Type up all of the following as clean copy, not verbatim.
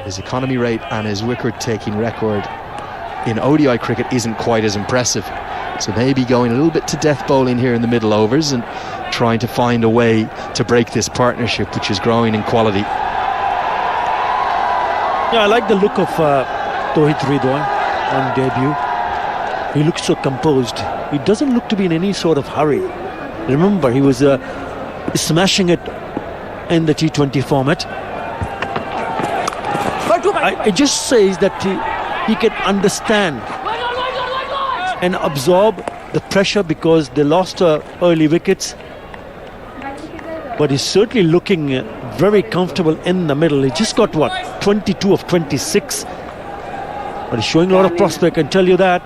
His economy rate and his wicket-taking record in ODI cricket isn't quite as impressive. So maybe going a little bit to death bowling here in the middle overs and trying to find a way to break this partnership, which is growing in quality. Yeah, I like the look of Tauhid Ridwan on debut. He looks so composed. He doesn't look to be in any sort of hurry. Remember, he was smashing it in the T20 format. It just says that he can understand and absorb the pressure because they lost early wickets. But he's certainly looking very comfortable in the middle. He just got, what, 22 of 26. But he's showing a lot of prospect, I can tell you that.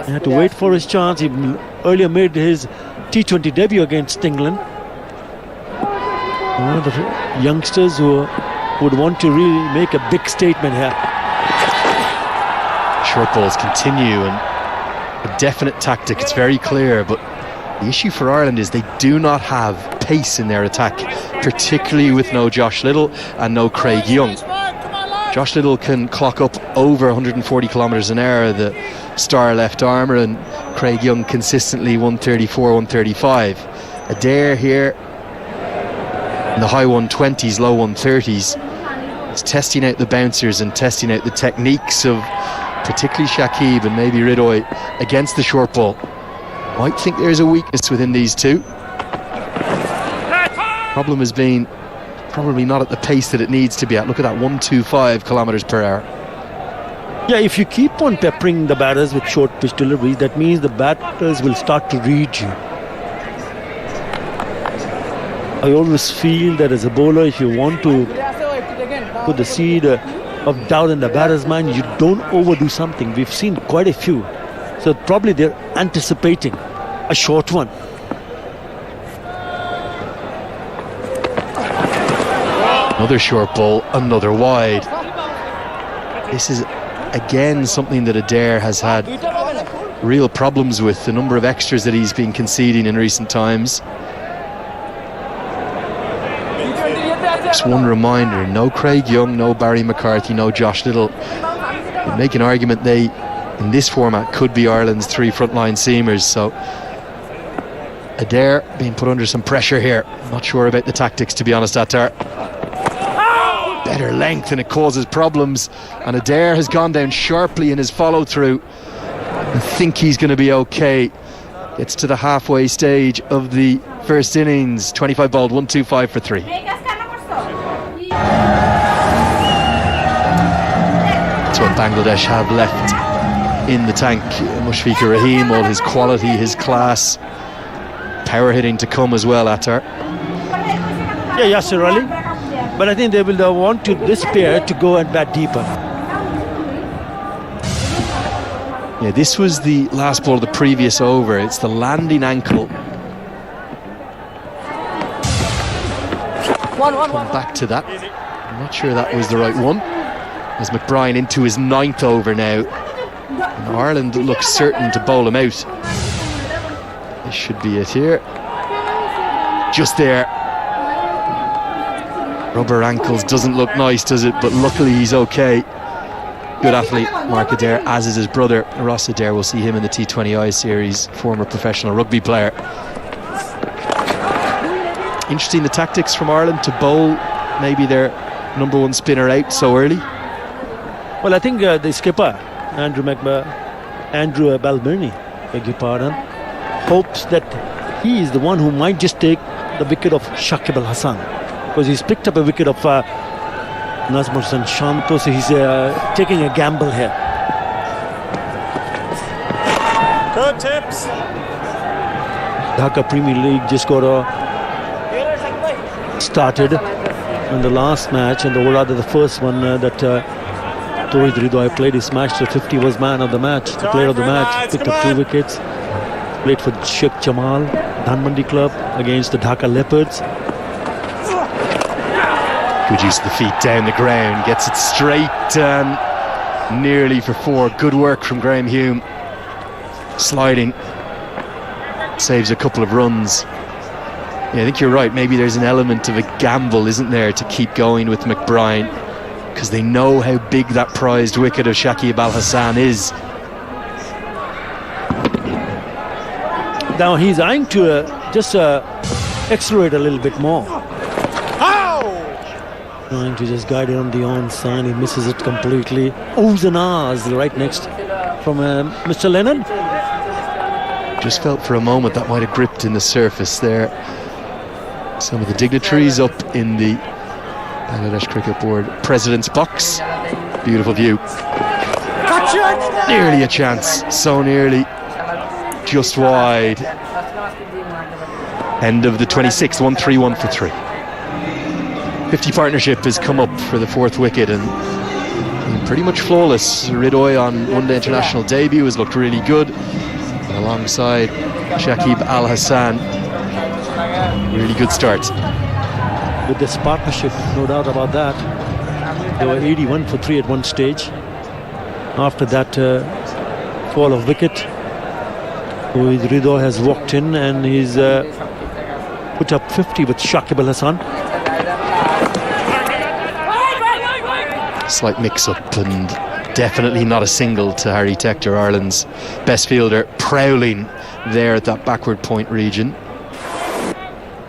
He had to wait for his chance. He earlier made his T20 debut against England. One of the youngsters who would want to really make a big statement here. Short balls continue, and a definite tactic, it's very clear, but the issue for Ireland is they do not have pace in their attack, particularly with no Josh Little and no Craig Young. Josh Little can clock up over 140 kilometres an hour, the star left armer, and Craig Young consistently 134, 135. Adair here in the high 120s, low 130s. It's testing out the bouncers and testing out the techniques of particularly Shakib and maybe Ridoy against the short ball. Might think there's a weakness within these two. Problem has been probably not at the pace that it needs to be at. Look at that, 125 kilometres per hour. Yeah, if you keep on peppering the batters with short pitch deliveries, that means the batters will start to read you. I always feel that as a bowler, if you want to put the seed of doubt in the batter's mind, you don't overdo something. We've seen quite a few. So probably they're anticipating a short one. Another short ball, another wide. This is again something that Adair has had real problems with, the number of extras that he's been conceding in recent times. Just one reminder, no Craig Young, no Barry McCarthy, no Josh Little. You make an argument they, in this format, could be Ireland's three frontline seamers. So Adair being put under some pressure here. Not sure about the tactics, to be honest, Attar. Better length and it causes problems, and Adair has gone down sharply in his follow through. I think he's going to be okay. Gets to the halfway stage of the first innings. 25 bowled, 125 for 3. That's what Bangladesh have left in the tank. Mushfiqur Rahim, all his quality, his class, power hitting to come as well, Attar. Yeah, Yasir Ali. But I think they will want this pair to go and bat deeper. Yeah, this was the last ball of the previous over. It's the landing ankle. Come back to that. I'm not sure that was the right one. As McBride into his 9th over now. And Ireland looks certain to bowl him out. This should be it here. Just there. Rubber ankles doesn't look nice, does it? But luckily he's okay. Good athlete, Mark Adair, as is his brother Ross Adair. We'll see him in the T20I series, former professional rugby player. Interesting the tactics from Ireland to bowl maybe their number one spinner out so early. Well, I think the skipper Andrew Balbirnie, beg your pardon, hopes that he is the one who might just take the wicket of Shakib Al Hasan, because he's picked up a wicket of Nazmur Shanto, so he's taking a gamble here. Good tips. Dhaka Premier League just got started in the last match, and or rather the first one that Tauhid Ridwan played. He smashed the 50, was man of the match, the player of the match, picked up 2 wickets. Played for Sheikh Jamal, Dhanmandi club, against the Dhaka Leopards. Good use of the feet down the ground, gets it straight and nearly for 4. Good work from Graham Hume. Sliding, saves a couple of runs. Yeah, I think you're right, maybe there's an element of a gamble, isn't there, to keep going with McBride. because they know how big that prized wicket of Shakib Al Hassan is. Now he's eyeing to just accelerate a little bit more. Trying to just guide it on the onside. He misses it completely. Oohs and ahs right next from Mr. Lennon. Just felt for a moment that might have gripped in the surface there. Some of the dignitaries up in the Bangladesh Cricket Board President's box. Beautiful view. Nearly a chance, so nearly. Just wide. End of the 26th, 1-3-1 for 3. 50 partnership has come up for the 4th wicket and pretty much flawless. Ridoy on one-day international debut has looked really good. And alongside Shakib Al Hassan, really good start. With this partnership, no doubt about that. They were 81 for 3 at one stage. After that fall of wicket, Ridoy has walked in and he's put up 50 with Shakib Al Hassan. Slight mix-up and definitely not a single to Harry Tector, Ireland's best fielder, prowling there at that backward point region.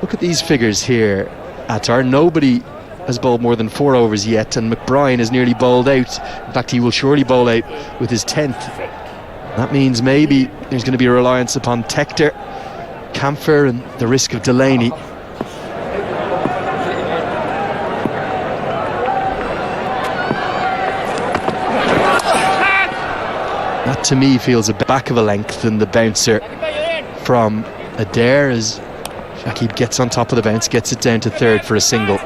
Look at these figures here, Attar. Nobody has bowled more than 4 overs yet, and McBride has nearly bowled out. In fact, he will surely bowl out with his 10th. That means maybe there's going to be a reliance upon Tector, Camphor and the risk of Delaney. That to me feels a back of a length than the bouncer from Adair as Shakib gets on top of the bounce, gets it down to 3rd for a single.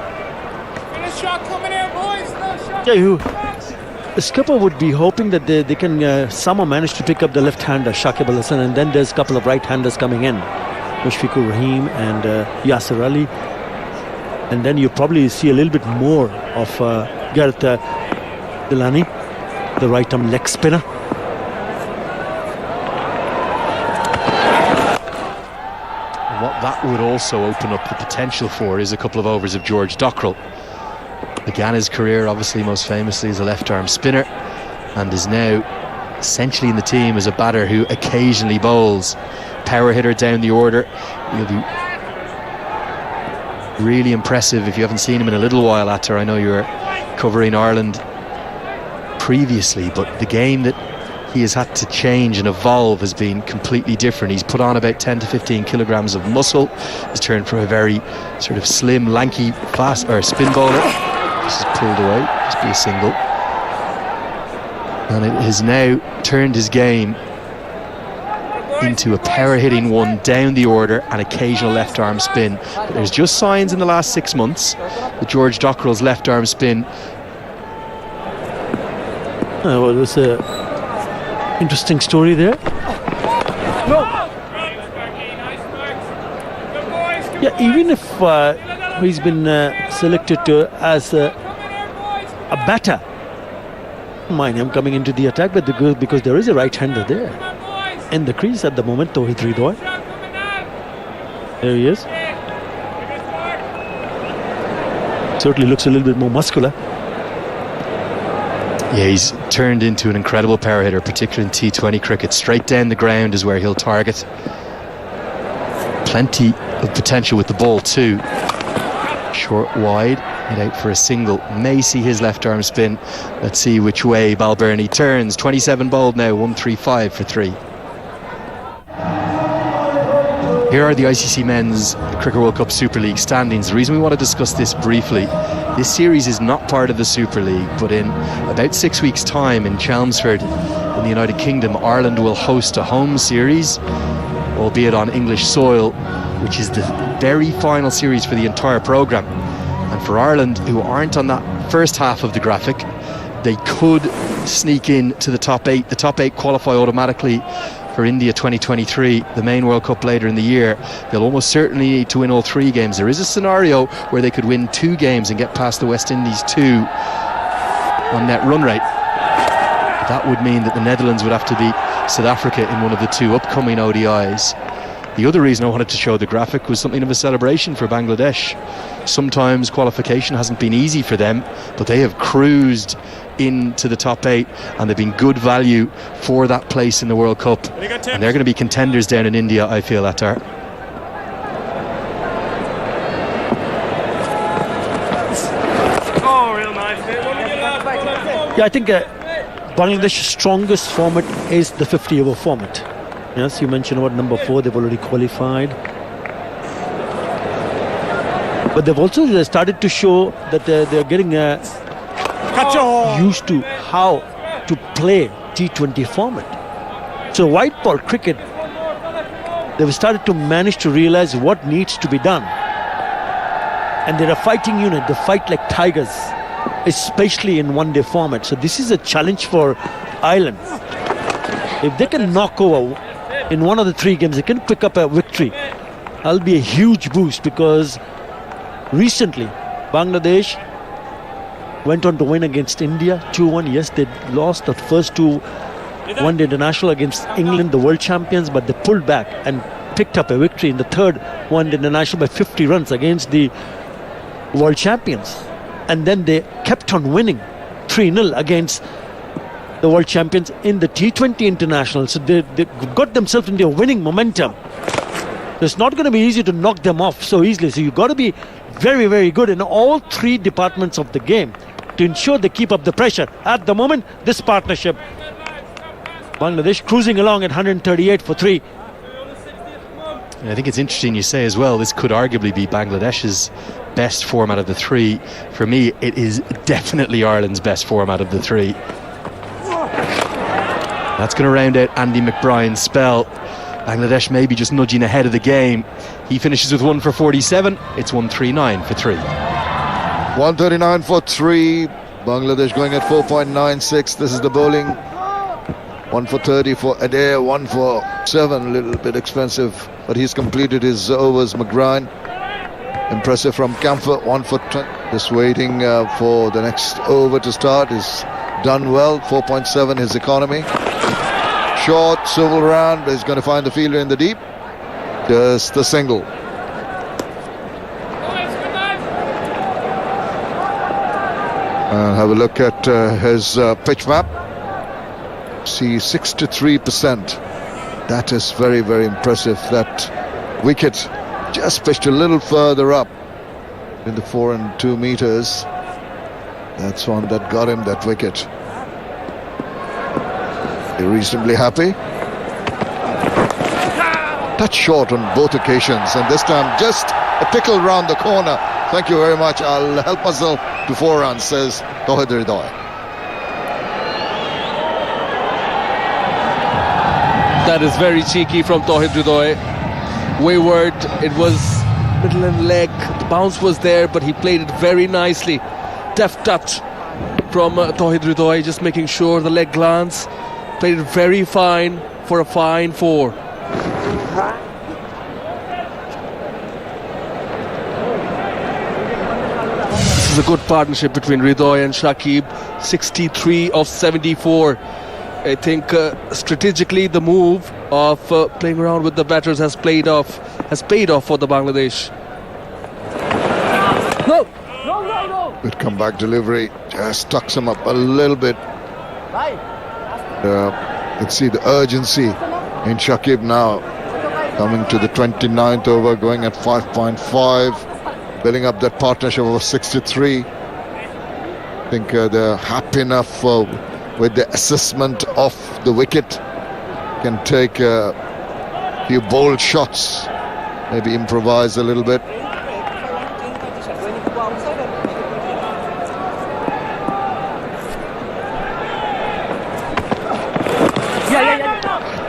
The skipper would be hoping that they can somehow manage to pick up the left-hander Shakib Al Hassan, and then there's a couple of right-handers coming in, Mushfiqur Rahim and Yasir Ali, and then you probably see a little bit more of Gareth Delany, the right-arm leg spinner. What that would also open up the potential for is a couple of overs of George Dockrell. Began his career obviously most famously as a left-arm spinner and is now essentially in the team as a batter who occasionally bowls. Power hitter down the order. He'll be really impressive if you haven't seen him in a little while, Attar. I know you were covering Ireland previously, but the game that he has had to change and evolve has been completely different. He's put on about 10 to 15 kilograms of muscle. He's turned from a very sort of slim, lanky, fast or spin bowler. This is pulled away, just be a single. And it has now turned his game into a power hitting one down the order and occasional left arm spin. But there's just signs in the last 6 months that George Dockrell's left arm spin. Well, there's a interesting story there. Yeah, even if he's been selected as a batter, mind him coming into the attack, but because there is a right-hander there in the crease at the moment, Tawhid Ridoy. There he is. Certainly looks a little bit more muscular. Yeah, he's turned into an incredible power hitter, particularly in T20 cricket. Straight down the ground is where he'll target. Plenty of potential with the ball too. Short wide, head out for a single. May see his left arm spin. Let's see which way Balbirnie turns. 27 bowled now, 135 for 3. Here are the ICC Men's Cricket World Cup Super League standings. The reason we want to discuss this briefly, this series is not part of the Super League, but in about 6 weeks' time in Chelmsford in the United Kingdom, Ireland will host a home series, albeit on English soil, which is the very final series for the entire programme. And for Ireland, who aren't on that first half of the graphic, they could sneak in to the top 8. The top 8 qualify automatically for India 2023, the main World Cup later in the year. They'll almost certainly need to win all 3 games. There is a scenario where they could win 2 games and get past the West Indies 2 on net run rate. That would mean that the Netherlands would have to beat South Africa in one of the 2 upcoming ODIs. The other reason I wanted to show the graphic was something of a celebration for Bangladesh. Sometimes qualification hasn't been easy for them, but they have cruised into the top 8 and they've been good value for that place in the World Cup, and they're going to be contenders down in India, I feel, Attar. Yeah, I think Bangladesh's strongest format is the 50-over format. Yes, you mentioned about number 4, they've already qualified. But they've also started to show that they're getting used to how to play T20 format. So white ball cricket, they've started to manage to realize what needs to be done. And they're a fighting unit, they fight like tigers, especially in one-day format. So this is a challenge for Ireland. If they can knock over in one of the 3 games, they can pick up a victory. That'll be a huge boost, because recently Bangladesh went on to win against India 2-1. Yes, they lost the first 2 one-day international against England, the world champions, but they pulled back and picked up a victory in the 3rd one-day international by 50 runs against the world champions. And then they kept on winning 3-0 against the world champions in the T20 international. So they got themselves into a winning momentum. It's not going to be easy to knock them off so easily. So you've got to be very, very good in all 3 departments of the game to ensure they keep up the pressure. At the moment, this partnership, Bangladesh cruising along at 138 for 3. I think it's interesting you say as well, this could arguably be Bangladesh's best format of the 3. For me, it is definitely Ireland's best format of the 3. That's going to round out Andy McBrien's spell. Bangladesh maybe just nudging ahead of the game. He finishes with 1 for 47. It's 139 for 3. 139 for 3. Bangladesh going at 4.96. This is the bowling. 1 for 30 for Adair, 1 for 7, a little bit expensive, but he's completed his overs. McBrien, impressive from Camphor, 1 for 20. Just waiting for the next over to start. Is done well, 4.7 his economy. Short, civil round, he's going to find the fielder in the deep. Just the single. And have a look at his pitch map. See, 63%. That is very, very impressive. That wicket just pitched a little further up in the 4 and 2 meters. That's one that got him that wicket. They're reasonably happy. Touch short on both occasions, and this time just a pickle round the corner. Thank you very much. I'll help myself to 4 runs, says Tawhid Hridoy. That is very cheeky from Tawhid Hridoy. Wayward, it was middle and leg. The bounce was there, but he played it very nicely. Deft touch from Tawhid Hridoy, just making sure the leg glance. Played it very fine for a fine 4. This is a good partnership between Hridoy and Shakib. 63 of 74. I think strategically the move of playing around with the batters has paid off for the Bangladesh. No. Good comeback delivery, just tucks him up a little bit. Let's see the urgency in Shakib now, coming to the 29th over, going at 5.5, building up that partnership of 63. I think they're happy enough with the assessment of the wicket. Can take a few bold shots, maybe improvise a little bit.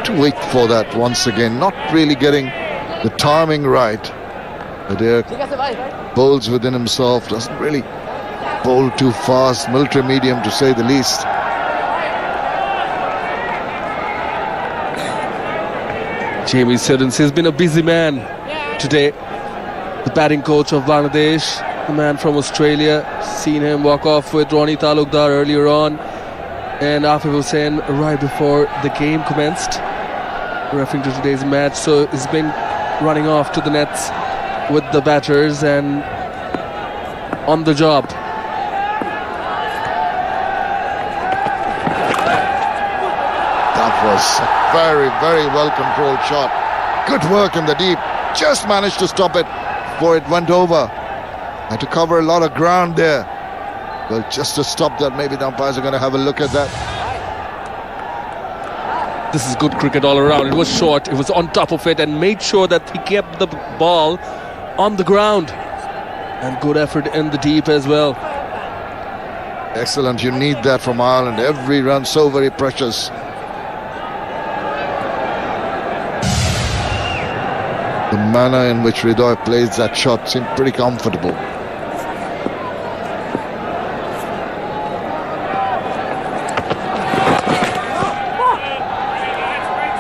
To wait for that once again, not really getting the timing right. Adair bowls within himself, doesn't really bowl too fast, military medium to say the least. Jamie Siddons has been a busy man today. The batting coach of Bangladesh, the man from Australia. Seen him walk off with Ronnie Talukdar earlier on, and Afif Hussain right before the game commenced, referring to today's match. So it's been running off to the nets with the batters and on the job. That was a very, very well controlled shot. Good work in the deep. Just managed to stop it before it went over. Had to cover a lot of ground there. Well, just to stop that, maybe the umpires are going to have a look at that. This is good cricket all around. It was short, it was on top of it and made sure that he kept the ball on the ground. And good effort in the deep as well. Excellent. You need that from Ireland. Every run so very precious. The manner in which Hridoy plays that shot seemed pretty comfortable.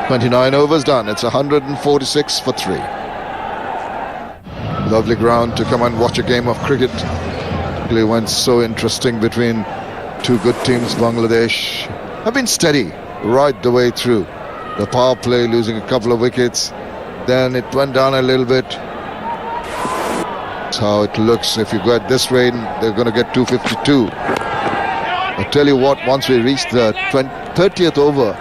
"29 overs done. It's 146 for 3. Lovely ground to come and watch a game of cricket. It went so interesting between two good teams. Bangladesh have been steady right the way through. The power play losing a couple of wickets. Then it went down a little bit. That's how it looks. If you go at this rate, they're going to get 252. I tell you what, once we reach the 30th over,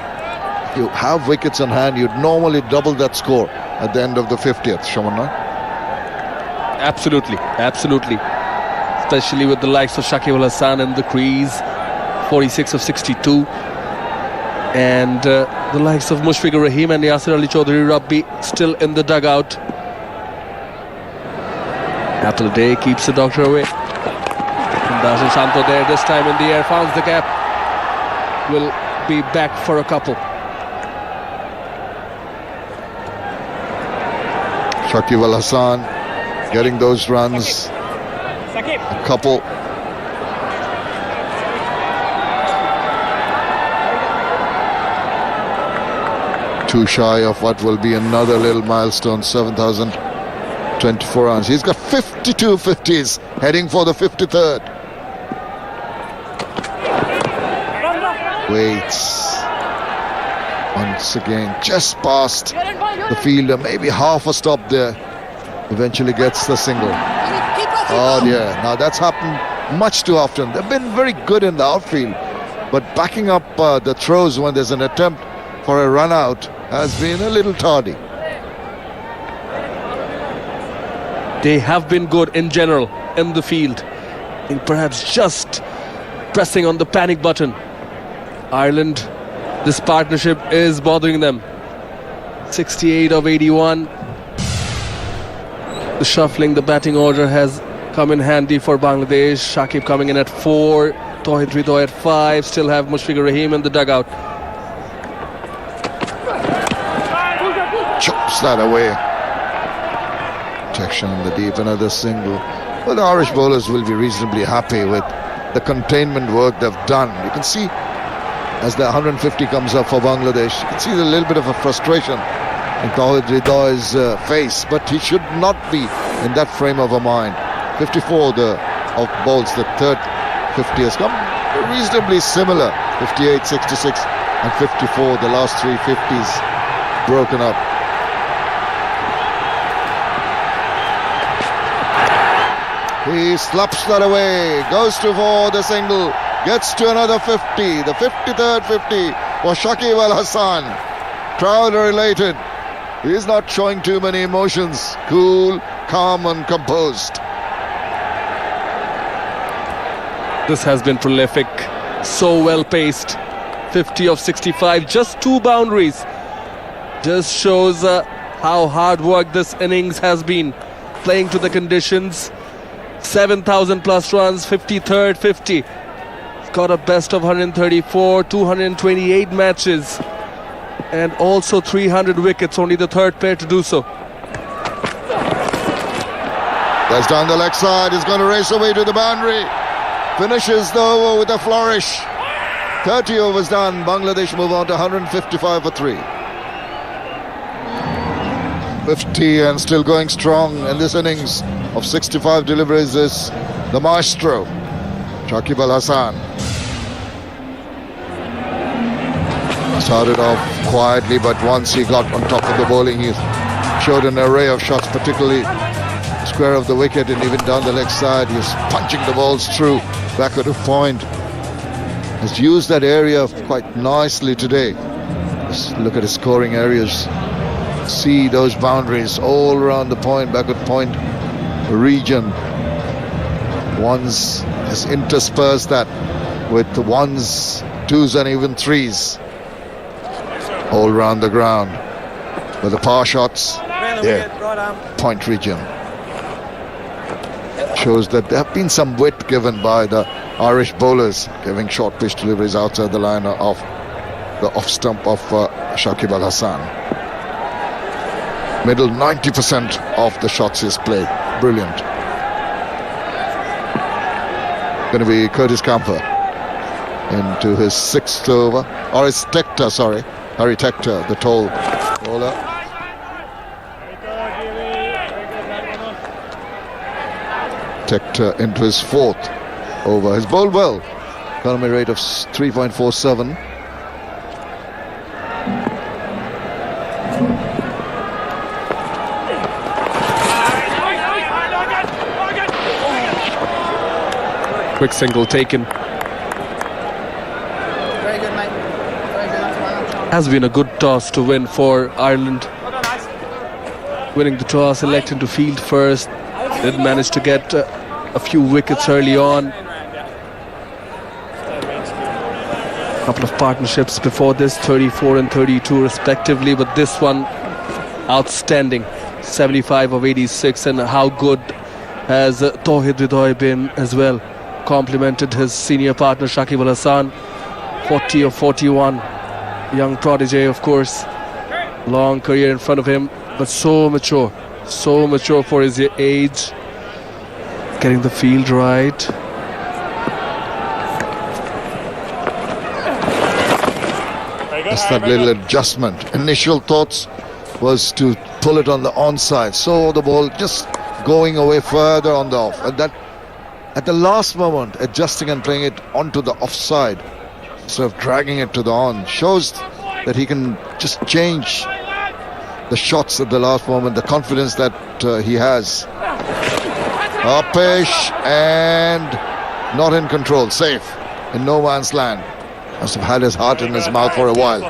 you have wickets in hand, you'd normally double that score at the end of the 50th, Shaman. Absolutely, absolutely. Especially with the likes of Shakib Al Hasan in the crease, 46 of 62. And the likes of Mushfiqur Rahim and Yasir Ali Chaudhary Rabbi still in the dugout. Apple Day keeps the doctor away. And Darshan Shanto there this time in the air, founds the gap. Will be back for a couple. Shakib Al Hasan getting those runs. A couple. Too shy of what will be another little milestone, 7,024 runs. He's got 52 50s, heading for the 53rd. Waits. Once again, just past the fielder, maybe half a stop there. Eventually gets the single. Oh dear, now that's happened much too often. They've been very good in the outfield, but backing up the throws when there's an attempt for a run out has been a little tardy. They have been good in general in the field. And perhaps just pressing on the panic button. Ireland, this partnership is bothering them. 68 of 81. The shuffling, the batting order has come in handy for Bangladesh. Shakib coming in at 4, Tawhid Hridoy at 5. Still have Mushfiqur Rahim in the dugout. Chops that away. Protection in the deep, another single. Well, the Irish bowlers will be reasonably happy with the containment work they've done. You can see as the 150 comes up for Bangladesh, you can see a little bit of a frustration in Tawhid Hridoy's face, but he should not be in that frame of a mind. 54 of bowls, the third 50 has come reasonably similar. 58, 66 and 54, the last three 50s broken up. He slaps that away, goes to 4, the single, gets to another 50, the 53rd 50 for Shakib Al Hasan. Crowd are elated. He's not showing too many emotions. Cool, calm and composed. This has been prolific, so well paced. 50 of 65, just 2 boundaries. Just shows how hard work this innings has been. Playing to the conditions. 7,000 plus runs, 53rd 50. He's got a best of 134, 228 matches. And also 300 wickets, only the third pair to do so. That's down the leg side, he's going to race away to the boundary. Finishes the over with a flourish. 30 overs done, Bangladesh move on to 155 for 3. 50 and still going strong in this innings of 65 deliveries is the maestro, Shakib Al Hasan. Started off quietly, but once he got on top of the bowling, he showed an array of shots, particularly square of the wicket and even down the leg side. He was punching the balls through backward of point. Has used that area quite nicely today. Just look at his scoring areas. See those boundaries all around the point, backward point region. Ones has interspersed that with the ones, twos and even threes all around the ground. But the power shots there, point region. Shows that there have been some wit given by the Irish bowlers, giving short pitch deliveries outside the line of the off stump of Shakib Al Hasan. Middle 90% of the shots is played. Brilliant. Going to be Curtis Camper into his 6th over, or his Tector, sorry, Harry Tector, the tall bowler. Tector into his 4th over. He's bowled well. Economy rate of 3.47. Quick single taken. Very good, mate. Very good. Has been a good toss to win for Ireland. Winning the toss, electing to field first. Did manage to get a few wickets early on. A couple of partnerships before this, 34 and 32 respectively, but this one outstanding. 75 of 86, and how good has Tauhid Ridoy been as well. Complemented his senior partner Shakib Al Hasan. 40 of 41. Young prodigy, of course. Long career in front of him, but so mature for his age. Getting the field right. Just that little adjustment. Initial thoughts was to pull it on the onside. So the ball just going away further on the off. And that at the last moment, adjusting and playing it onto the offside, instead of dragging it to the on, shows that he can just change the shots at the last moment, the confidence that he has. Upish and not in control, safe in no man's land. Must have had his heart in his mouth for a while.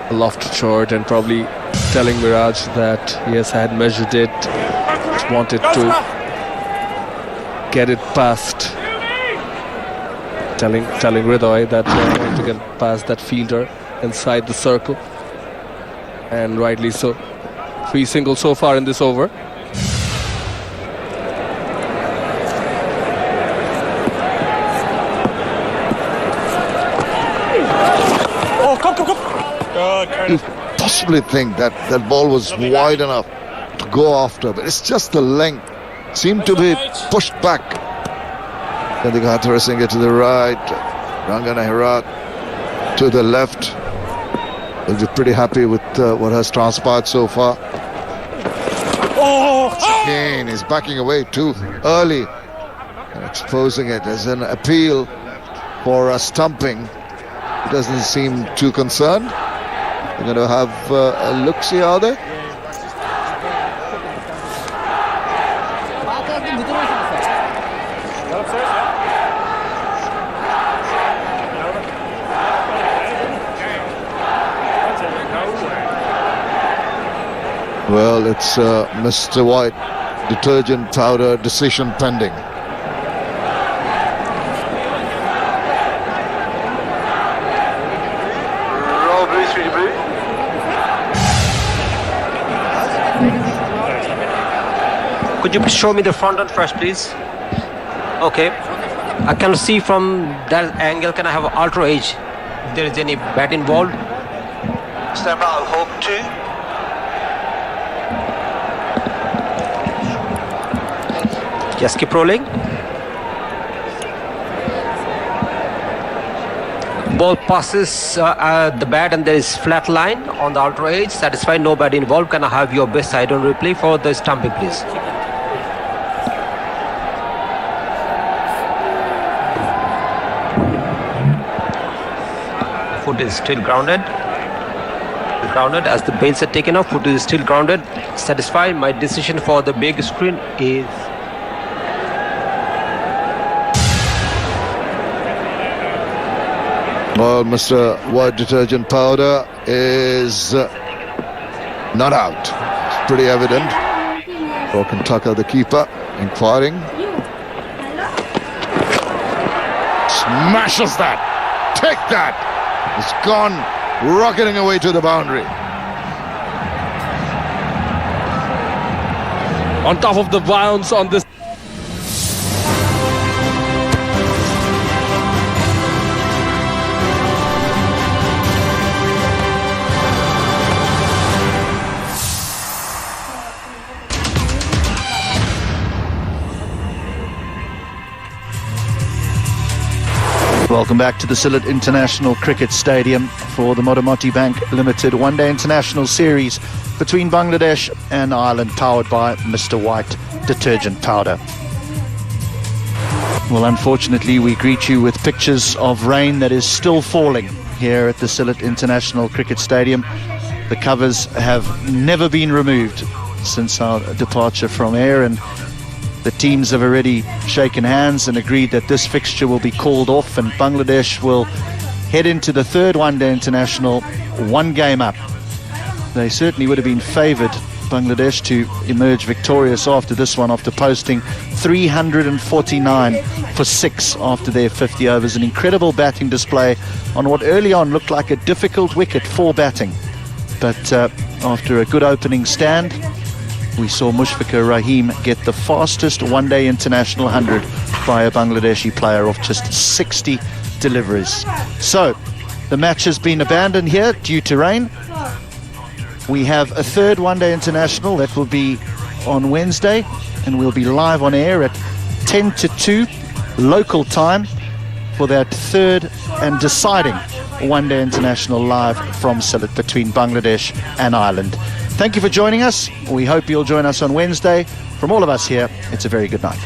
Lofted short and probably telling Miraj that yes, I had measured it, just wanted to get it past. Telling Ridoy that I want to get past that fielder inside the circle, and rightly so. 3 singles so far in this over. Oh, come. Good, Curtis. Possibly think that that ball was wide enough to go after, but it's just the length seemed to be pushed back. Kandigatara Singh to the right, Rangana Herat to the left. We'll be pretty happy with what has transpired so far. Again, he's backing away too early and exposing it as an appeal for a stumping. He doesn't seem too concerned. They're going to have a look-see, are they? Well, it's Mr. White detergent powder decision pending. Roll blue, 3 to blue. Could you show me the front on first, please? Okay. I can see from that angle, can I have ultra age? If there is any bat involved. Stand by, hope 2. Just keep rolling. Ball passes the bat and there is flat line on the outer edge. Satisfied, no bat involved. Can I have your best side on replay for the stumping, please? Foot is still grounded. grounded. As the bails are taken off, Footy is still grounded. Satisfied. My decision for the big screen is Well, Mr. White detergent powder is not out. It's pretty evident. Broken Tucker, the keeper, inquiring. Smashes that. Take that. It's gone, rocketing away to the boundary. On top of the bounce on this. Welcome back to the Sylhet International Cricket Stadium for the Modamoti Bank Limited One-Day International Series between Bangladesh and Ireland, powered by Mr. White Detergent Powder. Well, unfortunately, we greet you with pictures of rain that is still falling here at the Sylhet International Cricket Stadium. The covers have never been removed since our departure from air, and the teams have already shaken hands and agreed that this fixture will be called off, and Bangladesh will head into the third one-day international one game up. They certainly would have been favoured, Bangladesh, to emerge victorious after this one, after posting 349 for 6 after their 50 overs. An incredible batting display on what early on looked like a difficult wicket for batting. But after a good opening stand, we saw Mushfiqur Rahim get the fastest one-day international 100 by a Bangladeshi player off just 60 deliveries. So, the match has been abandoned here due to rain. We have a third one-day international that will be on Wednesday, and we'll be live on air at 10 to 2 local time for that third and deciding one-day international live from Sylhet between Bangladesh and Ireland. Thank you for joining us. We hope you'll join us on Wednesday. From all of us here, it's a very good night.